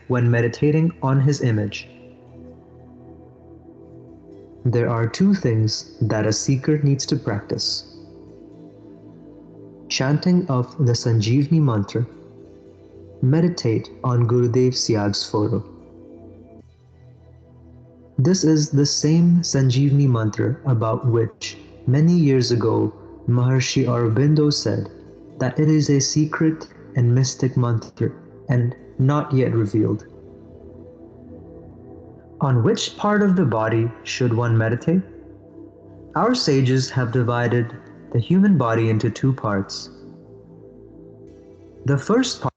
when meditating on his image. There are two things that a seeker needs to practice: chanting of the Sanjeevani mantra, meditate on Gurudev Siyag's photo. This is the same Sanjeevani mantra about which many years ago Maharshi Aurobindo said that it is a secret and mystic mantra and not yet revealed. On which part of the body should one meditate? Our sages have divided the human body into two parts. The first part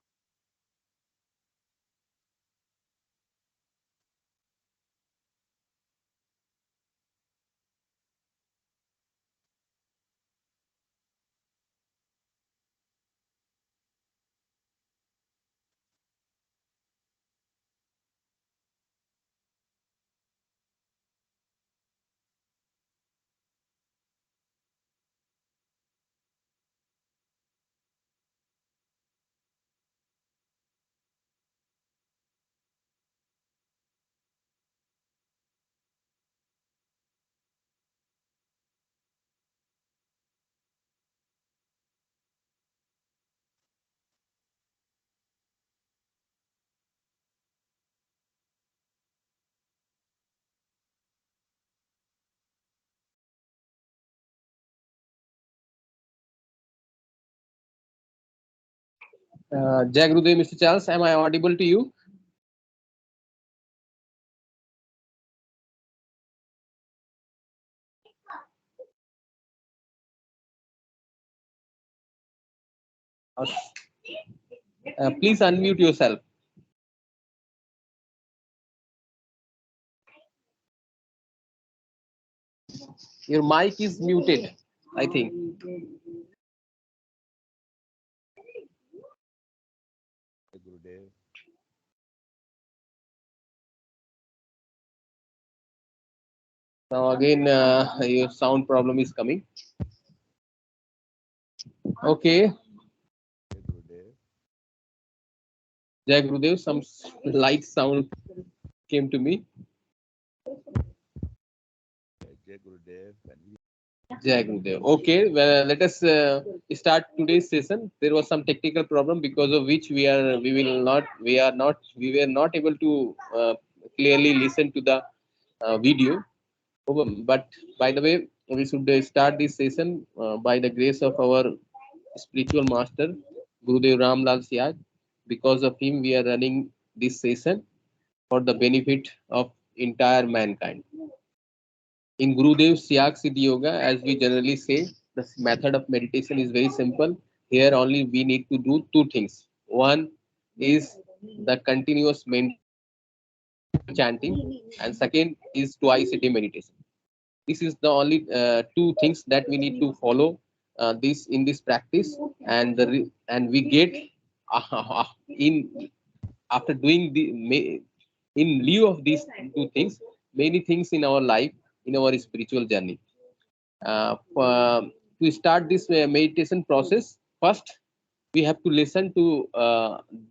Jai Gurudev, Mr. Charles, am I audible to you? Please unmute yourself. Your mic is muted, I think. Gurudev. Now again, your sound problem is coming. Okay, Gurudev. Jai Gurudev, some light sound came to me. Jai Gurudev. Jai Gurudev. Okay, well, let us start today's session. There was some technical problem because of which we were not able to clearly listen to the video. But by the way, we should start this session by the grace of our spiritual master, Gurudev Ramlal Siyag. Because of him, we are running this session for the benefit of entire mankind. In Gurudev Siyag Siddhi Yoga, as we generally say, the method of meditation is very simple. Here only we need to do two things. One is the continuous mental chanting, and second is twice a day meditation. This is the only two things that we need to follow this in this practice, and and we get in after doing in lieu of these two things, many things in our life, in our spiritual journey. To start this meditation process, first we have to listen to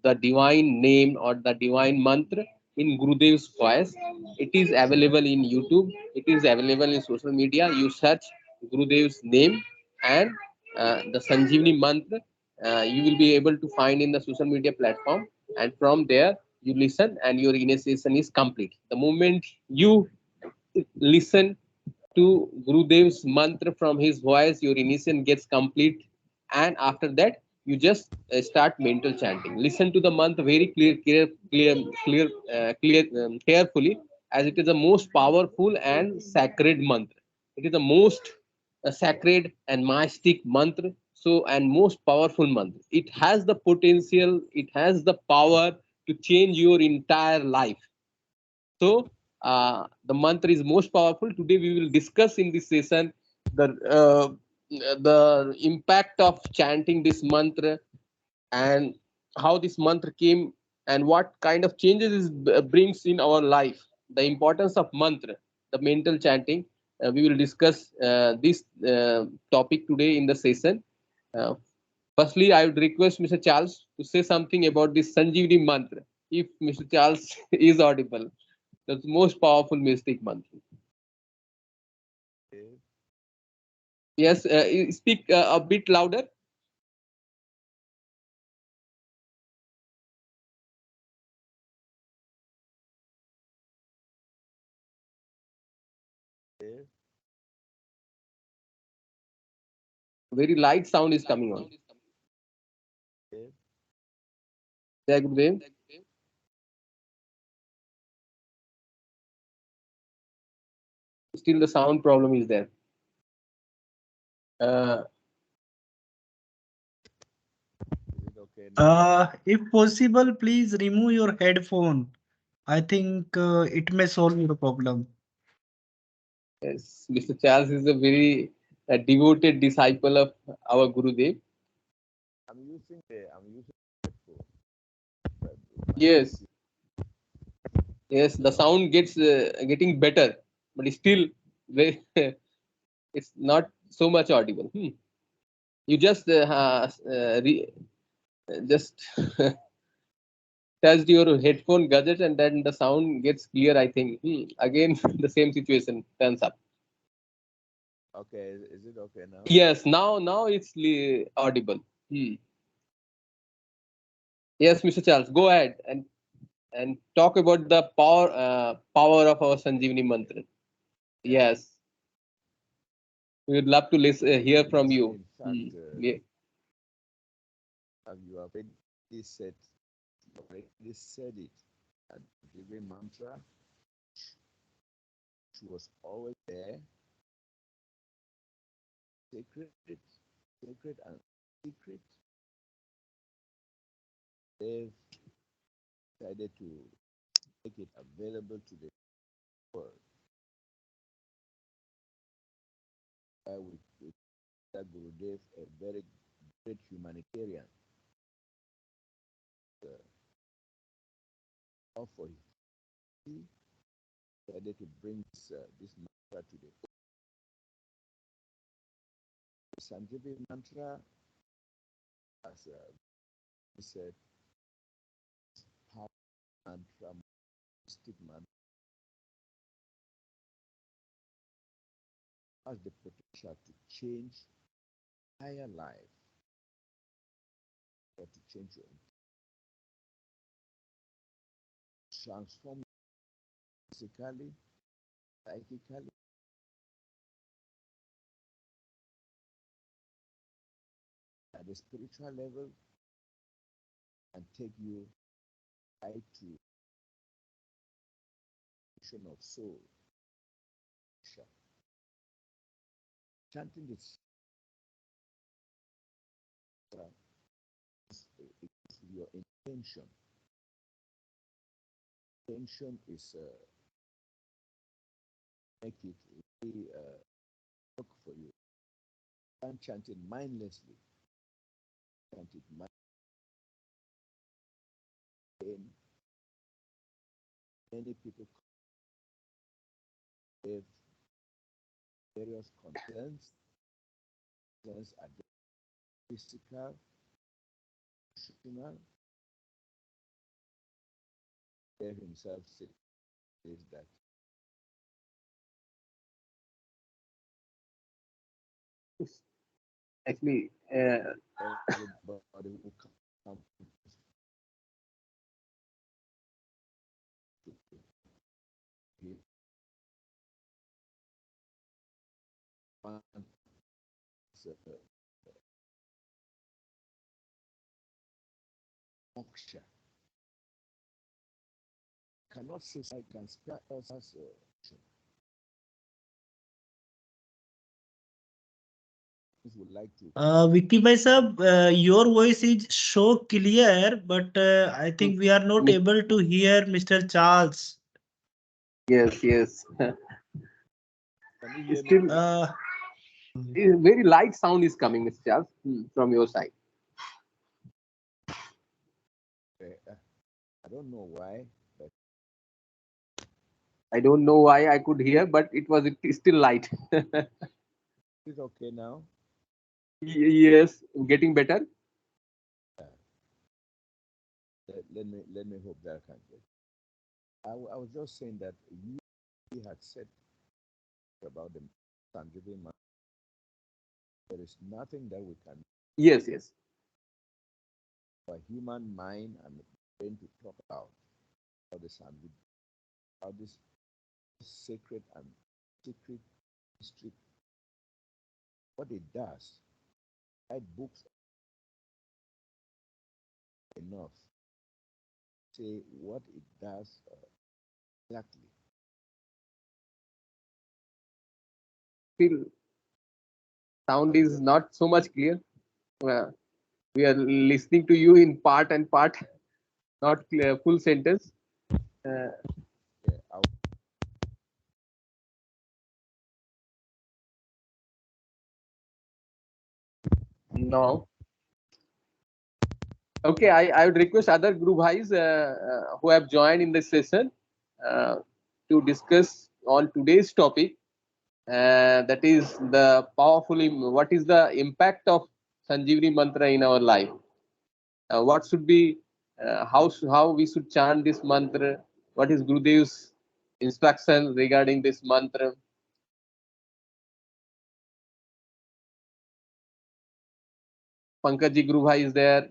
the divine name or the divine mantra in Gurudev's voice. It is available in YouTube. It is available in social media. You search Gurudev's name and the Sanjeevani mantra. You will be able to find in the social media platform, and from there you listen, and your initiation is complete. The moment you listen to Gurudev's mantra from his voice, your initiation gets complete, and after that, you just start mental chanting. Listen to the mantra very carefully, as it is the most powerful and sacred mantra. It is the most sacred and majestic mantra. So, and most powerful mantra. It has the potential. It has the power to change your entire life. So the mantra is most powerful. Today we will discuss in this session the impact of chanting this mantra, and how this mantra came, and what kind of changes it brings in our life. The importance of mantra, the mental chanting. We will discuss this topic today in the session. Uh, Firstly, I would request Mr. Charles to say something about this Sanjeevani mantra. if Mr. Charles is audible. That's the most powerful mystic mantra. Gurudev, Yes, speak a bit louder. Gurudev, Very light sound is coming on. Gurudev, Yeah, Gurudev. Still the sound problem is there. Uh, is it okay now? If possible, please remove your headphone. I think it may solve your problem. yes, Mr. Charles is a very devoted disciple of our Gurudev. I'm using headphone, but my Yes, voice is yes, the sound gets getting better, but still very, it's not so much audible. You just just touched your headphone gadget and then the sound gets clear. I think again the same situation turns up. okay. Is it okay now? Yes, now it's audible. Yes, Mr. Charles, go ahead and talk about the power of our Sanjeevani mantra. Yeah. Yes, we would love to listen, hear from you. In fact, Yeah. you have already said, you have already said it. And the mantra, which was always there, sacred, sacred and secret. They've decided to make it available to the world. We consider Gurudev a very great humanitarian. For he decided to bring this mantra to the Sanjeev mantra, as he said, power mantra, mystic mantra, has the potential to change entire life, or to change your transform physically, psychically, at the spiritual level, and take you right to the of soul. Chanting this is your intention. Intention is make it really work for you. Can't chant it mindlessly. Chant it mindlessly. Many people have various concerns. Concerns are physical, emotional. There himself says that Actually, everybody will come to him. Moksha cannot say I can spare us as would like to. Vicky bhai sab, your voice is so clear, but I think we are not able to hear Mr. Charles. yes, yes. Can you hear me Still, now? very light sound is coming, Mr. Charles, from your side. I don't know why, but I don't know why I could hear, but it still light. it's okay now. Yes, getting better. The let me hope that I can get. I was just saying that you had said about the Thanksgiving month. There is nothing that we can, Yes, yes. for human mind and brain, to talk about the Thanksgiving, about this sacred and secret history, what it does. Write books enough say what it does exactly. Still, sound is not so much clear. Uh, we are listening to you in part and part, not clear, full sentence. Uh, Yeah, no. Okay, I would request other group guys who have joined in this session uh, to discuss on today's topic. That is the what is the impact of Sanjeevani mantra in our life? What should be, how we should chant this mantra? What is Gurudev's instruction regarding this mantra? Pankaj Guru Bhai is there.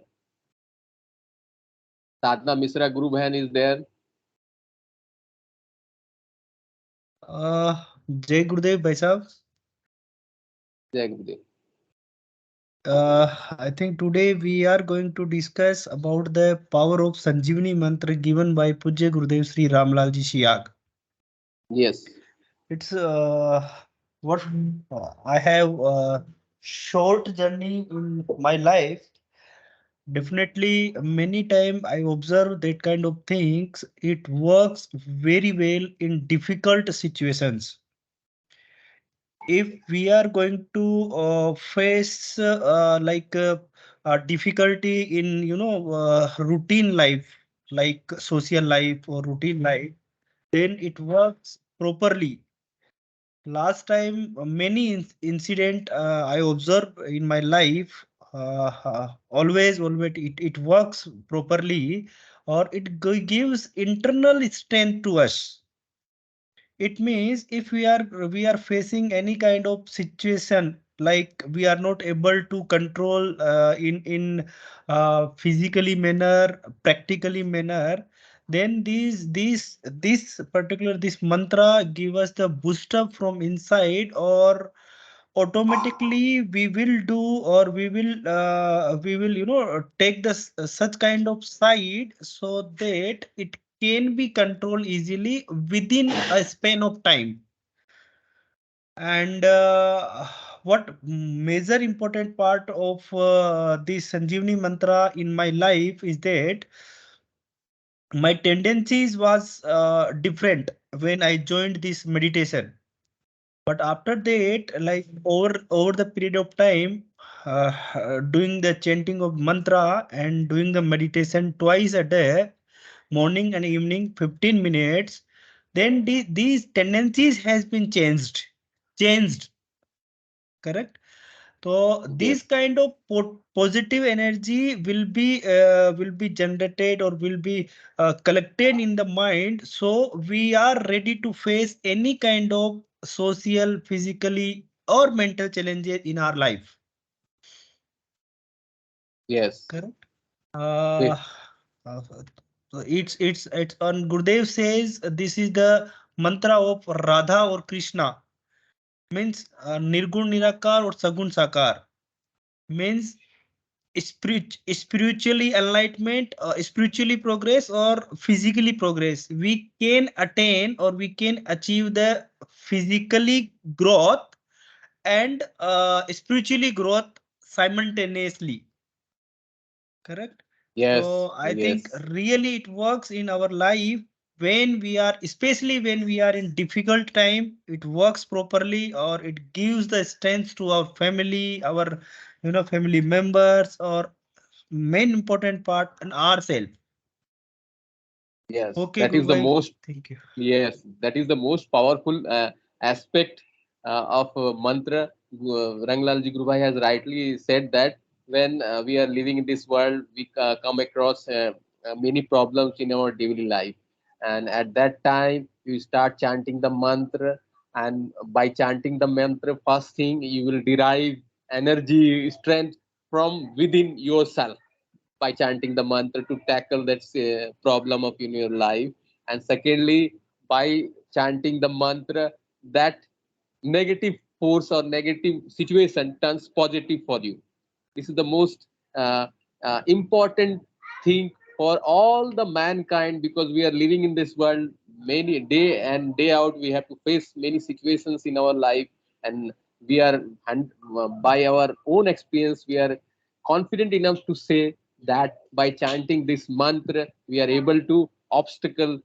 Sadhna Misra Guru Bhain is there. Jai Gurudev Bhai Sahab. Jai Gurudev. I think today we are going to discuss about the power of Sanjeevani mantra given by Pujya Gurudev Sri Ramlalji Siyag. Yes. It's what I have a short journey in my life. Definitely, many time I observe that kind of things. It works very well in difficult situations. If we are going to face difficulty in routine life, like social life or routine life, then it works properly. Last time, many incident I observed in my life, always it works properly, or it gives internal strength to us. It means if we are facing any kind of situation, like we are not able to control in physically manner, practically manner, then this particular this mantra give us the boost up from inside, or automatically we will take this such kind of side, so that it can be controlled easily within a span of time. And what major important part of this Sanjeevani mantra in my life is that my tendencies was different when I joined this meditation. But after that, like over the period of time, doing the chanting of mantra and doing the meditation twice a day, morning and evening, 15 minutes, then these tendencies has been changed. Correct. So this Yes. kind of positive energy will be generated, or will be collected in the mind. So we are ready to face any kind of social, physically, or mental challenges in our life. Yes. Correct. Great. Uh, uh, so it's on Gurudev says this is the mantra of Radha or Krishna, means Nirgun Nirakar or Sagun Sakar, means spiritually enlightenment, spiritually progress, or physically progress. We can attain, or we can achieve the physically growth and spiritually growth simultaneously. Correct. Yes. So I think Yes. really it works in our life when we are, especially when we are in difficult time. It works properly, or it gives the strength to our family, our family members, or main important part in ourselves. Yes. Okay, That Guru is the Bhai. most. Thank you. Yes, that is the most powerful aspect of mantra. Ranglalji Guru has rightly said that when we are living in this world, we come across many problems in our daily life. And at that time, you start chanting the mantra, and by chanting the mantra, first thing you will derive energy, strength from within yourself by chanting the mantra to tackle that problem of in your life. And secondly, by chanting the mantra, that negative force or negative situation turns positive for you. This is the most uh, important thing for all the mankind, because we are living in this world many day and day out. We have to face many situations in our life, and we are, and by our own experience, we are confident enough to say that by chanting this mantra, we are able to obstacle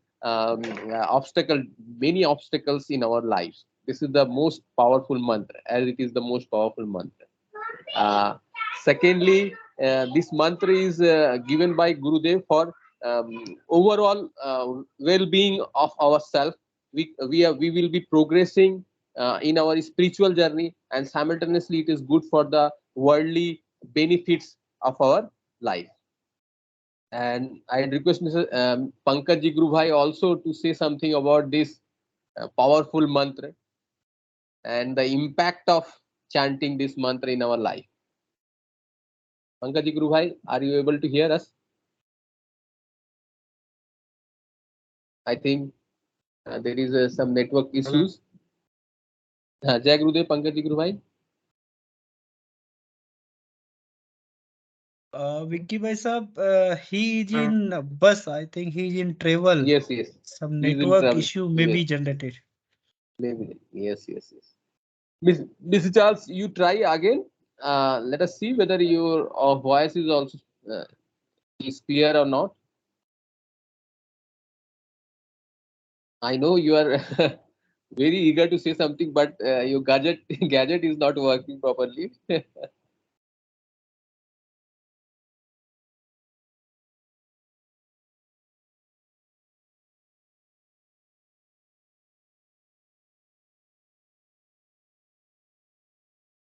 many obstacles in our lives. This is the most powerful mantra, as it is the most powerful mantra. Uh, Secondly, this mantra is given by Gurudev for overall well-being of ourselves. We will be progressing in our spiritual journey, and simultaneously it is good for the worldly benefits of our life. And I request Mr. Pankaj Ji Guru Bhai also to say something about this powerful mantra and the impact of chanting this mantra in our life. Pankaj Ji Guru Bhai, are you able to hear us? I think there is some network Hello. issues. Jai Gurudev, Pankaj Ji Guru Bhai. Vicky bhai sab, he is in bus. I think he is in travel. Yes, yes. Some He is in network trouble. issue may Yes, be generated. maybe. Yes, yes, yes. Miss Charles, you try again. Let us see whether your voice is also uh, is clear or not. I know you are very eager to say something, but your gadget is not working properly.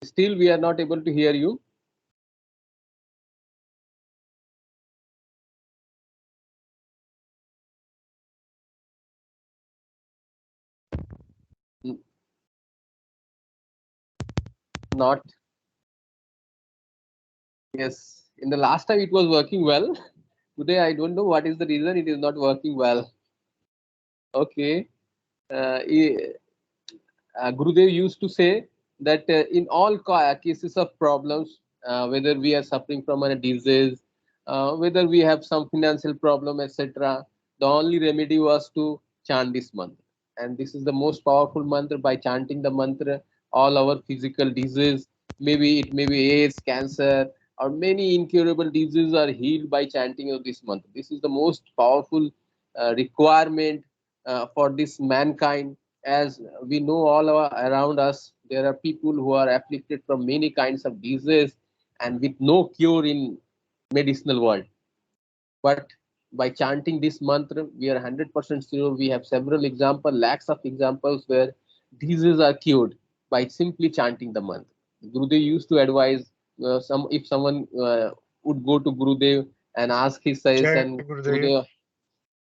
Still, we are not able to hear you. N- Not. Yes. In the last time, it was working well. Today, I don't know what is the reason it is not working well. Okay. Uh, he- Gurudev used to say that in all cases of problems, whether we are suffering from a disease, whether we have some financial problem, etc., the only remedy was to chant this mantra. And this is the most powerful mantra. By chanting the mantra, all our physical disease, maybe it may be AIDS, cancer, or many incurable diseases are healed by chanting of this mantra. This is the most powerful requirement for this mankind, as we know all around us there are people who are afflicted from many kinds of diseases and with no cure in medicinal world. But by chanting this mantra, we are 100% sure. We have several examples, lakhs of examples where diseases are cured by simply chanting the mantra. Gurudev used to advise some if someone would go to Gurudev and ask his Jai suggestion. Gurudev. Gurudev,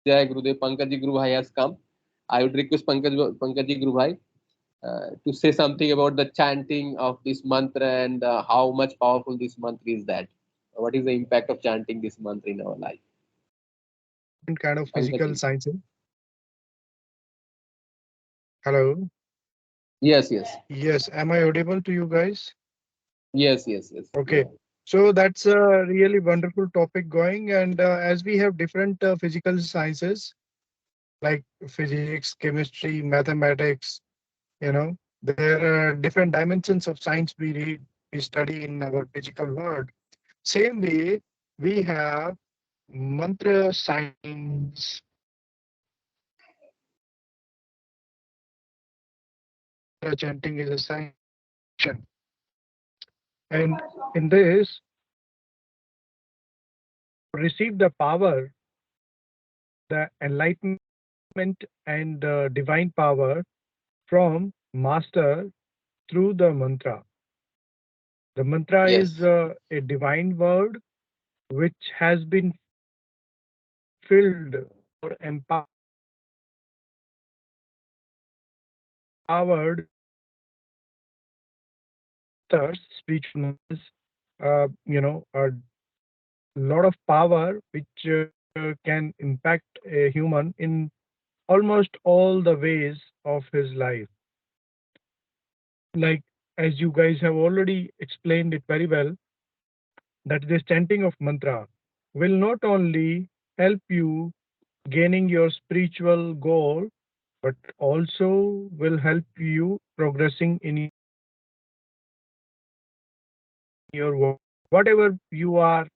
Jai Gurudev, Pankaj Guru Bhai has come. I would request Pankaj Guru Bhai to say something about the chanting of this mantra and how much powerful this mantra is. That what is the impact of chanting this mantra in our life? Different kind of Pankaj. physical sciences. Hello. Yes, yes, Yes, am I audible to you guys? yes, yes, yes. Okay. So that's a really wonderful topic going, and as we have different physical sciences like physics, chemistry, mathematics, there are different dimensions of science we read, we study in our physical world. Same way, we have mantra science. Mantra chanting is a science, and in this, receive the power, the enlightenment, and divine power from master through the mantra. The mantra is Yes, a divine word which has been filled or empowered spiritual knowledge, a lot of power which can impact a human in almost all the ways of his life. Like, as you guys have already explained it very well, that this chanting of mantra will not only help you gaining your spiritual goal, but also will help you progressing in your work, whatever you are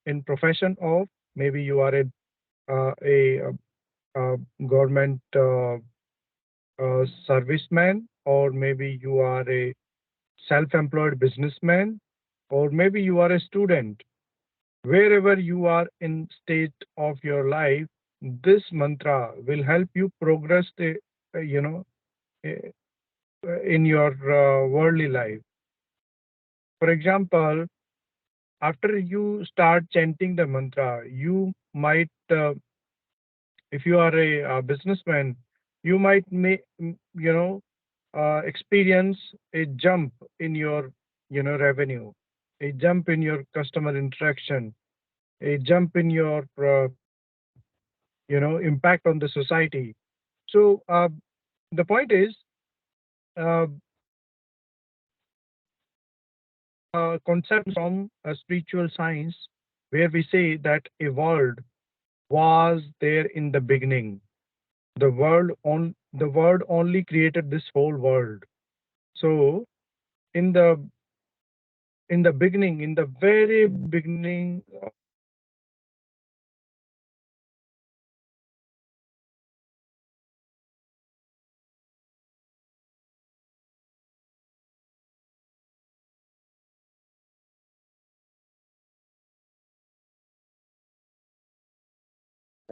in profession of. Maybe you are a government serviceman, or maybe you are a self-employed businessman, or maybe you are a student. Wherever you are in state of your life, this mantra will help you progress uh, in your worldly life. For example, after you start chanting the mantra, you might, if you are a businessman, you might experience a jump in your revenue, a jump in your customer interaction, a jump in your impact on the society. So the point is, concept from a spiritual science, where we say that a world was there in the beginning. The word only created this whole world. So in the beginning, in the very beginning of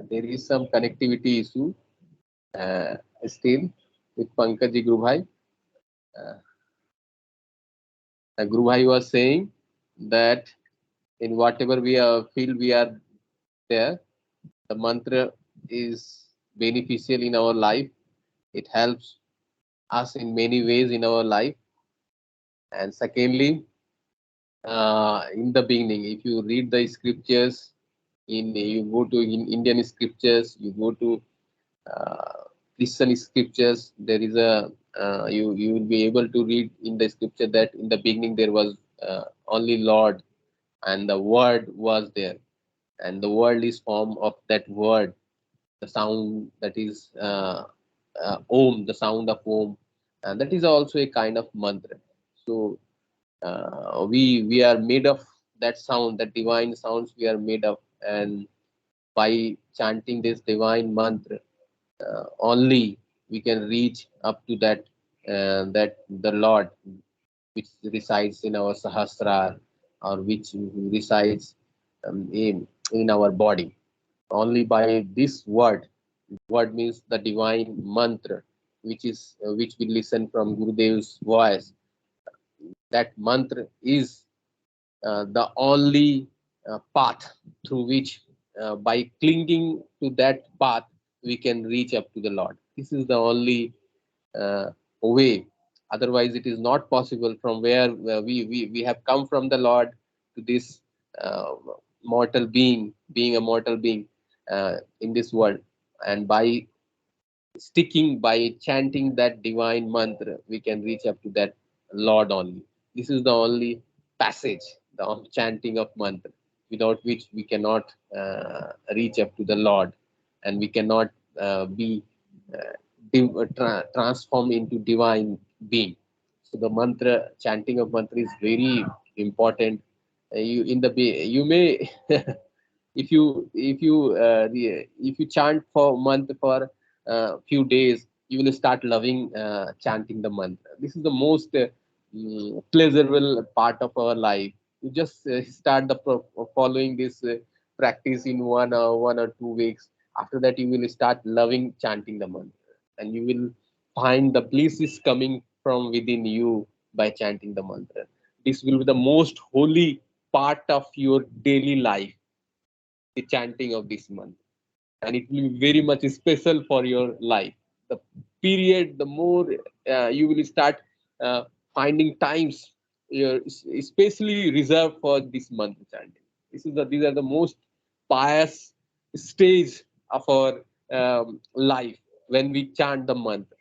There is some connectivity issue uh, still with Pankaji Gurubhai. Uh, Gurubhai was saying that in whatever we are field we are there, the mantra is beneficial in our life. It helps us in many ways in our life. And secondly, in the beginning, if you read the scriptures, you go to in Indian scriptures, you go to uh, Christian scriptures, there is a you will be able to read in the scripture that in the beginning there was only Lord, and the Word was there, and the world is form of that word, the sound that is Om, the sound of Om, and that is also a kind of mantra. So we are made of that sound, that divine sounds we are made of, and by chanting this divine mantra, only we can reach up to that the Lord which resides in our sahasra, or which resides in our body. Only by this word means the divine mantra, which we listen from Gurudev's voice. That mantra is the only path through which, by clinging to that path, we can reach up to the Lord. This is the only uh, way. Otherwise, it is not possible. From where we have come from the Lord to this mortal being a mortal being in this world, and by by chanting that divine mantra, we can reach up to that Lord only. This is the only passage, the chanting of mantra, without which we cannot reach up to the Lord, and we cannot be transformed into divine being. So the mantra, chanting of mantra is very important. You may if you chant for a month, for few days, you will start loving chanting the mantra. This is the most pleasurable part of our life. You just start the following this practice in 1 or 2 weeks. After that, you will start loving chanting the mantra, and you will find the bliss is coming from within you by chanting the mantra. This will be the most holy part of your daily life, the chanting of this mantra. and it will be very much special for your life. The period, the more you will start finding times especially reserved for this month chanting. These are the most pious stage of our life when we chant the mantra,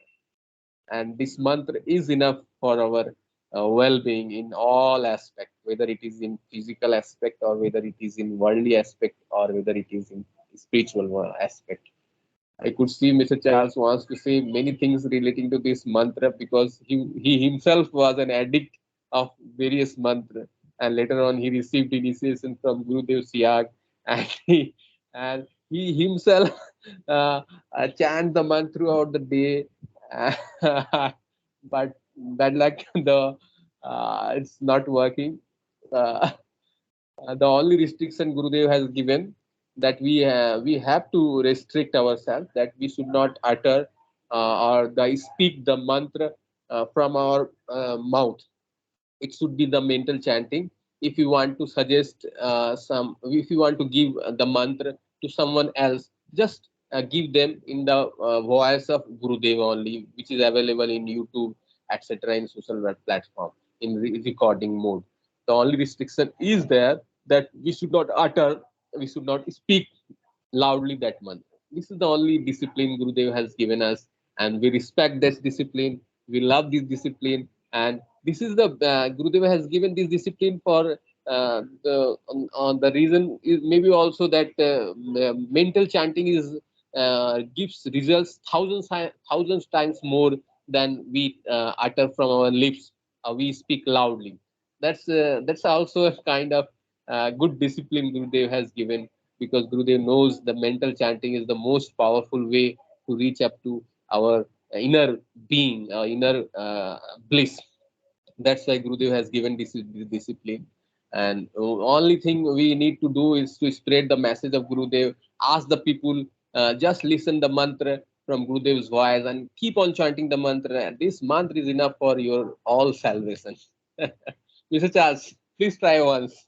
and this mantra is enough for our well-being in all aspects, whether it is in physical aspect or whether it is in worldly aspect or whether it is in spiritual aspect. I could see Mr. Charles wants to say many things relating to this mantra because he himself was an addict of various mantra, and later on he received initiation from Gurudev Siyag, and he himself chant the mantra throughout the day. But bad luck, the it's not working. Uh, the only restriction Gurudev has given, that we have to restrict ourselves, that we should not utter or speak the mantra from our mouth. It should be the mental chanting. If you want to suggest if you want to give the mantra to someone else, just give them in the voice of Gurudev only, which is available in YouTube, etc., in social web platform in recording mode. The only restriction is there, that we should not utter, we should not speak loudly that mantra. This is the only discipline Gurudev has given us, and we respect this discipline. We love this discipline, and this is the Gurudev has given this discipline for on the reason is maybe also that mental chanting is gives results thousands times more than we utter from our lips. We speak loudly. That's also a kind of good discipline Gurudev has given, because Gurudev knows the mental chanting is the most powerful way to reach up to our inner being, inner bliss. That's why Gurudev has given this discipline. And only thing we need to do is to spread the message of Gurudev. Ask the people, just listen the mantra from Gurudev's voice and keep on chanting the mantra. And this mantra is enough for your all salvation. Mr. Charles, please try once.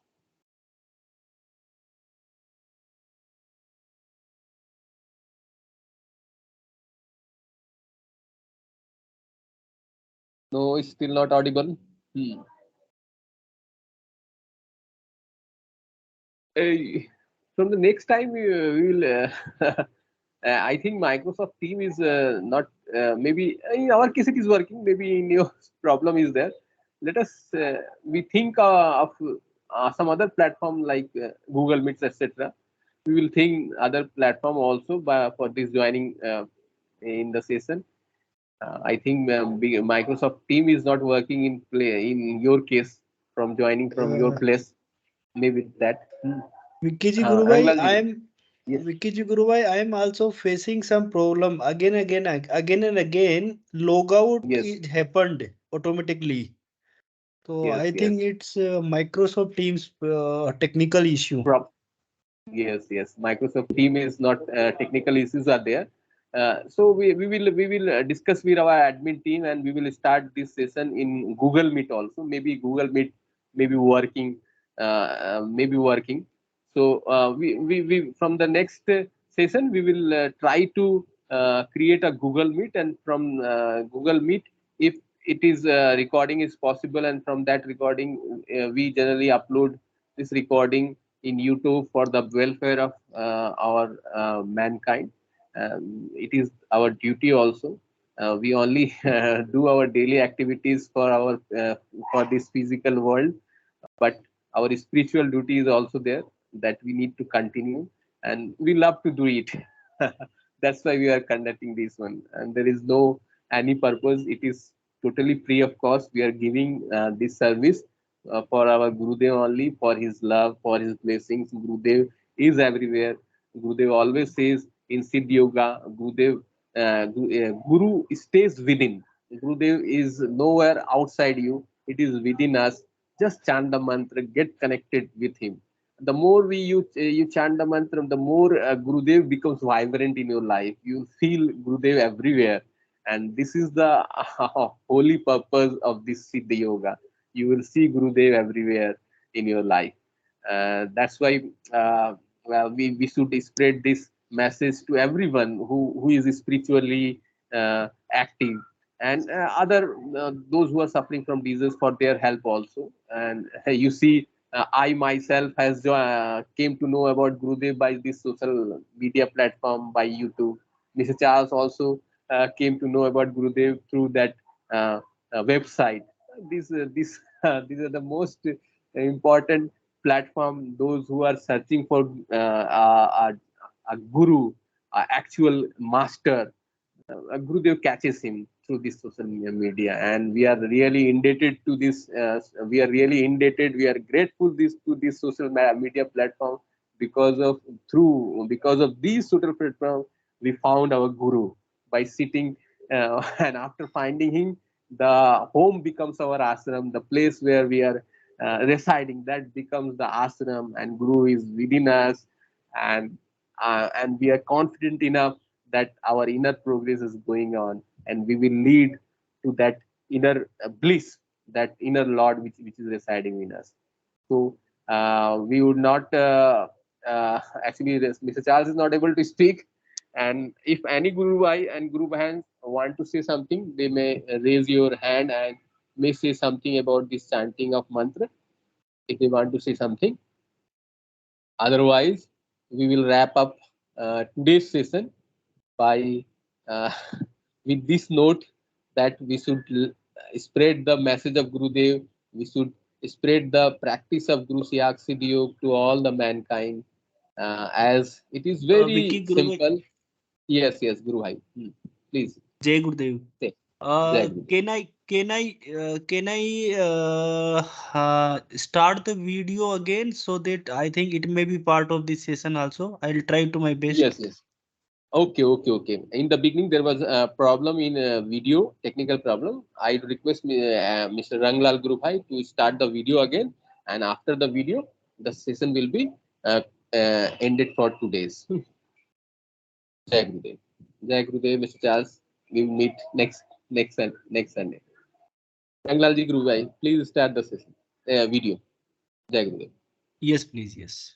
No, it's still not audible. Hmm. Uh, from the next time we will I think Microsoft Team is not maybe in our case it is working, maybe in your problem is there. Let us we think of some other platform like Google Meets, etc. We will think other platform also for this joining in the session. I think Microsoft Team is not working in your case from joining from your Uh, place, maybe that. Vikiji Gurubai, Anglal ji. Yes, I am also facing some problem again and again. Logout yes, it happened automatically. So yes, I think yes. it's Microsoft Teams technical issue. Prob Yes, yes. Microsoft Team is not technical issues are there. So we will discuss with our admin team, and we will start this session in Google Meet also. Maybe Google Meet maybe working, maybe working. So we from the next session we will try to create a Google Meet, and from Google Meet, if it is recording is possible, and from that recording we generally upload this recording in YouTube for the welfare of our mankind. It is our duty also. We only do our daily activities for this physical world, but our spiritual duty is also there, that we need to continue, and we love to do it. That's why we are conducting this one, and there is no any purpose. It is totally free of cost. We are giving this service for our Gurudev only, for his love, for his blessings. Gurudev is everywhere. Gurudev always says in Siddha Yoga, Guru stays within. Gurudev is nowhere outside you. It is within us. Just chant the mantra, get connected with him. The more you chant the mantra, the more Gurudev becomes vibrant in your life. You feel Gurudev everywhere, and this is the holy purpose of this Siddha Yoga. You will see Gurudev everywhere in your life. That's why well, we should spread this message to everyone who is spiritually active, and other those who are suffering from disease, for their help also. And you see, I myself has came to know about Gurudev by this social media platform, by YouTube. Mr. Charles also came to know about Gurudev through that uh, website. These are the most important platform. Those who are searching for a guru, actual master, Gurudev catches him through this social media, and we are really indebted to this. We are really indebted. We are grateful this to this social media platform, because of these social platform we found our guru by sitting, and after finding him, the home becomes our ashram. The place where we are residing, that becomes the ashram, and guru is within us, and we are confident enough that our inner progress is going on, and we will lead to that inner bliss, that inner Lord which is residing in us. So we would not actually, Mr. Charles is not able to speak, and if any Guru Bhai and Guru Bhans want to say something, they may raise your hand and may say something about this chanting of mantra if they want to say something. Otherwise, we will wrap up today's session by uh, with this note that we should spread the message of Gurudev. We should spread the practice of Guru Siyag Siddha to all the mankind, as it is very Vicky Guru, simple. Yes, yes, Guru Bhai. Please Jay Gurudev. say. Jai Gurudev. Can I start the video again so that I think it may be part of this session also. I'll try to my best. Yes, yes. Okay, okay, okay. In the beginning, there was a problem in video, technical problem. I request Mr. Ranglal Gurubhai to start the video again, and after the video, the session will be ended for 2 days. Jai Gurudev. Jai Gurudev, Mr. Charles. We will meet next Sunday. Ranglal ji Gurubhai, please start the session video. Jai Gurudev. Yes, please. Yes.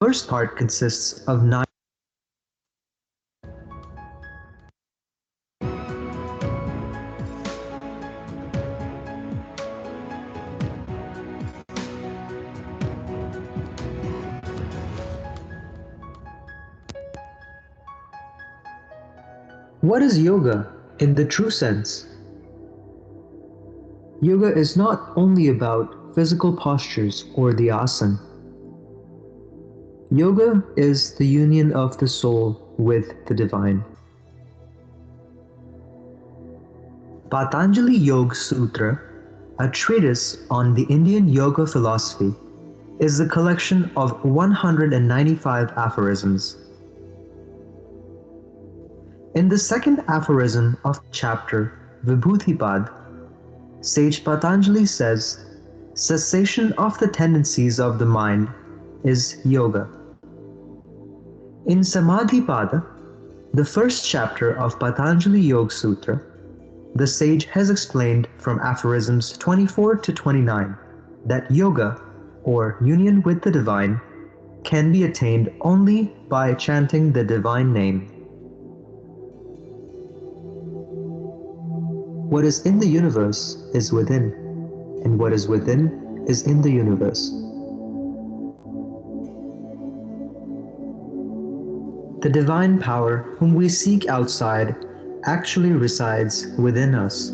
The first part consists of 9. What is yoga in the true sense? Yoga is not only about physical postures or the asana. Yoga is the union of the soul with the divine. Patanjali Yoga Sutra, a treatise on the Indian yoga philosophy, is a collection of 195 aphorisms. In the second aphorism of chapter Vibhutipad, sage Patanjali says, cessation of the tendencies of the mind is yoga. In Samadhipada, the first chapter of Patanjali Yoga Sutra, the sage has explained from aphorisms 24 to 29 that yoga, or union with the divine, can be attained only by chanting the divine name. What is in the universe is within, and what is within is in the universe. The divine power whom we seek outside actually resides within us.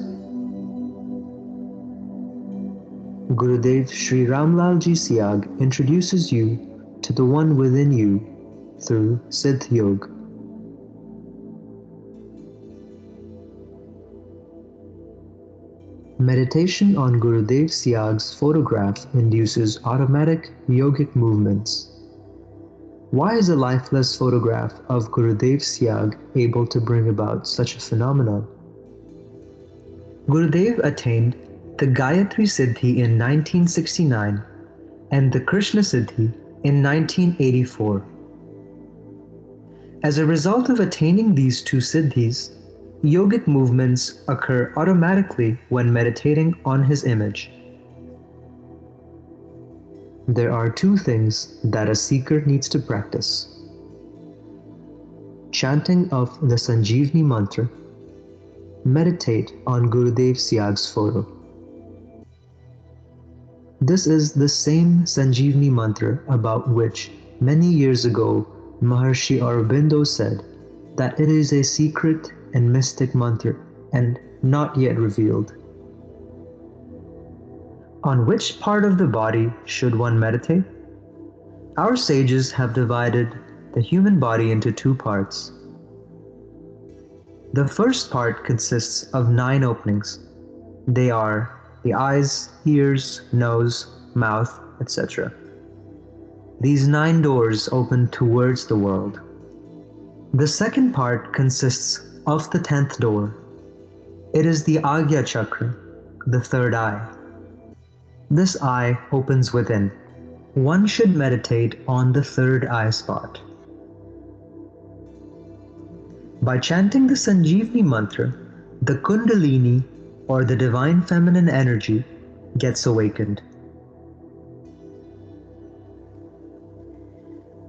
Gurudev Sri Ramlalji Siyag introduces you to the one within you through Siddha Yoga. Meditation on Gurudev Siyag's photograph induces automatic yogic movements. Why is a lifeless photograph of Gurudev Siyag able to bring about such a phenomenon? Gurudev attained the Gayatri Siddhi in 1969 and the Krishna Siddhi in 1984. As a result of attaining these two siddhis, yogic movements occur automatically when meditating on his image. There are two things that a seeker needs to practice: chanting of the Sanjeevani mantra, meditate on Gurudev Siyag's photo. This is the same Sanjeevani mantra about which many years ago Maharshi Aurobindo said that it is a secret and mystic mantra and not yet revealed. On which part of the body should one meditate? Our sages have divided the human body into two parts. The first part consists of 9 openings. They are the eyes, ears, nose, mouth, etc. These 9 doors open towards the world. The second part consists of the 10th door. It is the Agya Chakra, the third eye. This eye opens within. One should meditate on the third eye spot. By chanting the Sanjeevani mantra, the Kundalini, or the divine feminine energy, gets awakened.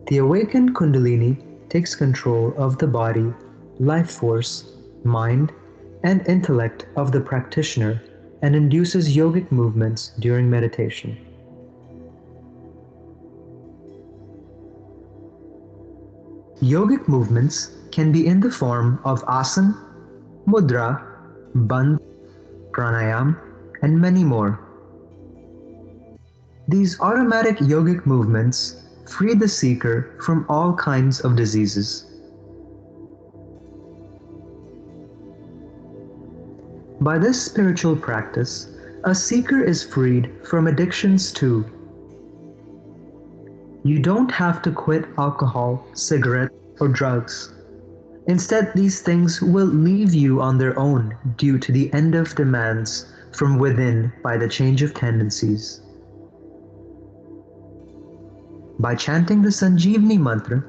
The awakened Kundalini takes control of the body, life force, mind, and intellect of the practitioner and induces yogic movements during meditation. Yogic movements can be in the form of asana, mudra, bandh, pranayam, and many more. These automatic yogic movements free the seeker from all kinds of diseases. By this spiritual practice, a seeker is freed from addictions too. You don't have to quit alcohol, cigarettes, or drugs. Instead, these things will leave you on their own due to the end of demands from within by the change of tendencies. By chanting the Sanjeevani mantra,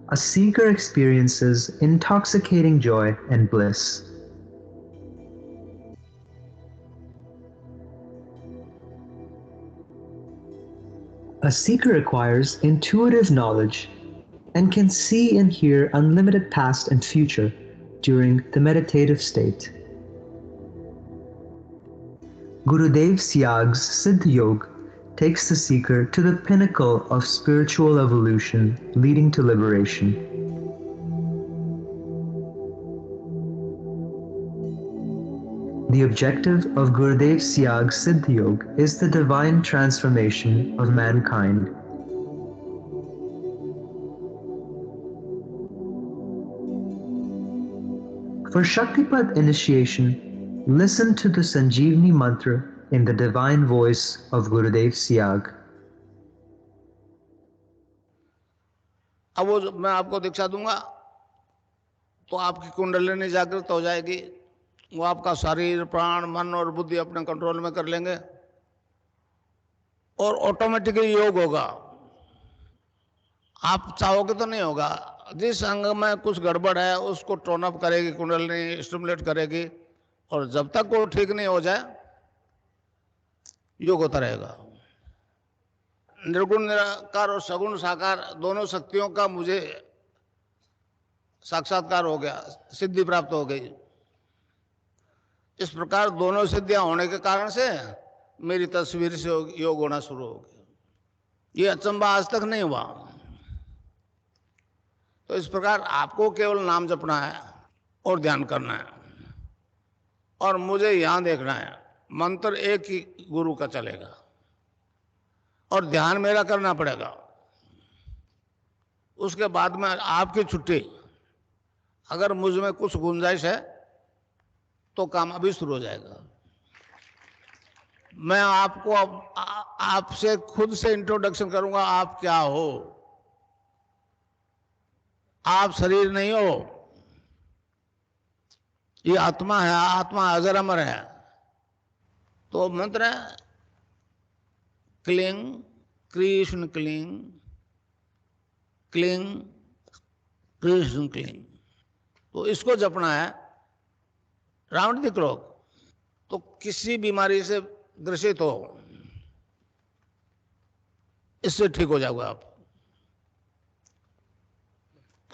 a seeker experiences intoxicating joy and bliss. A seeker acquires intuitive knowledge and can see and hear unlimited past and future during the meditative state. Gurudev Siyag's Siddha Yoga takes the seeker to the pinnacle of spiritual evolution leading to liberation. The objective of Gurudev Siyag's Siddha Yoga is the divine transformation of mankind. For Shaktipat initiation, listen to the Sanjeevani mantra in the divine voice of Gurudev Siyag. अब वो मैं आपको दीक्षा दूंगा तो आपकी कुंडलिनी जागृत हो जाएगी, वो आपका शरीर, प्राण, मन और बुद्धि अपने कंट्रोल में कर लेंगे और ऑटोमेटिकली योग होगा। आप चाहोगे तो नहीं होगा। जिस अंग में कुछ गड़बड़ है उसको टोन अप करेगी कुंडलिनी, स्टिमुलेट करेगी, और जब तक वो ठीक नहीं हो जाए योग होता रहेगा। निर्गुण निराकार और सगुण साकार दोनों शक्तियों का मुझे साक्षात्कार हो गया, सिद्धि प्राप्त हो गई। इस प्रकार दोनों सिद्धियां होने के कारण से मेरी तस्वीर से योग होना शुरू हो गया। ये अचंबा आज तक नहीं हुआ। तो इस प्रकार आपको केवल नाम जपना है और ध्यान करना है, और मुझे यहां देखना है। मंत्र एक ही गुरु का चलेगा और ध्यान मेरा करना पड़ेगा। उसके बाद में आपकी छुट्टी। अगर मुझ में कुछ गुंजाइश है तो काम अभी शुरू हो जाएगा। मैं आपको आपसे खुद से इंट्रोडक्शन करूंगा, आप क्या हो। आप शरीर नहीं हो, ये आत्मा है, आत्मा अजर अमर है। तो मंत्र है cling Krishna cling, cling Krishna cling. तो इसको जपना है राउंड द क्लॉक। तो किसी बीमारी से ग्रसित हो, इससे ठीक हो जाओगे आप।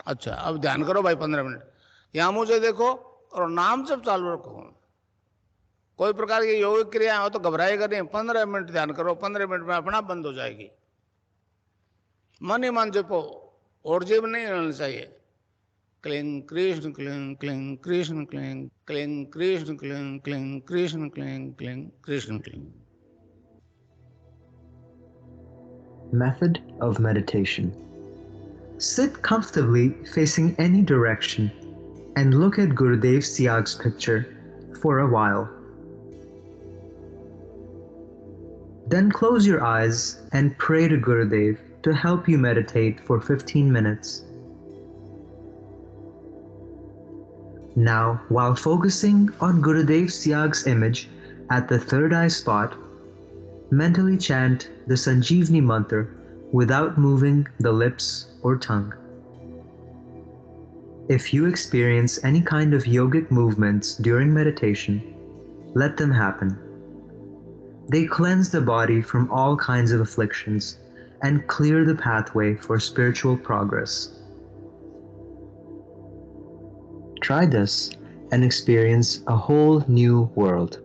अच्छा, अब ध्यान करो भाई 15 मिनट, यहां मुझे देखो और नाम जब चालू रखो। कोई प्रकार की योगिक क्रिया हो तो घबराएगा नहीं, 15 मिनट ध्यान करो, 15 मिनट में अपना बंद हो जाएगी। मन ही मन जपो, और जीव नहीं रहना चाहिए। Cling Krishna cling, cling Krishna cling, cling Krishna cling, cling Krishna cling, cling Krishna cling. Method of meditation. Sit comfortably facing any direction and look at Gurudev Siyag's picture for a while. Then close your eyes and pray to Gurudev to help you meditate for 15 minutes. Now, while focusing on Gurudev Siyag's image at the third eye spot, mentally chant the Sanjeevani mantra without moving the lips or tongue. If you experience any kind of yogic movements during meditation, let them happen. They cleanse the body from all kinds of afflictions and clear the pathway for spiritual progress. Try this and experience a whole new world.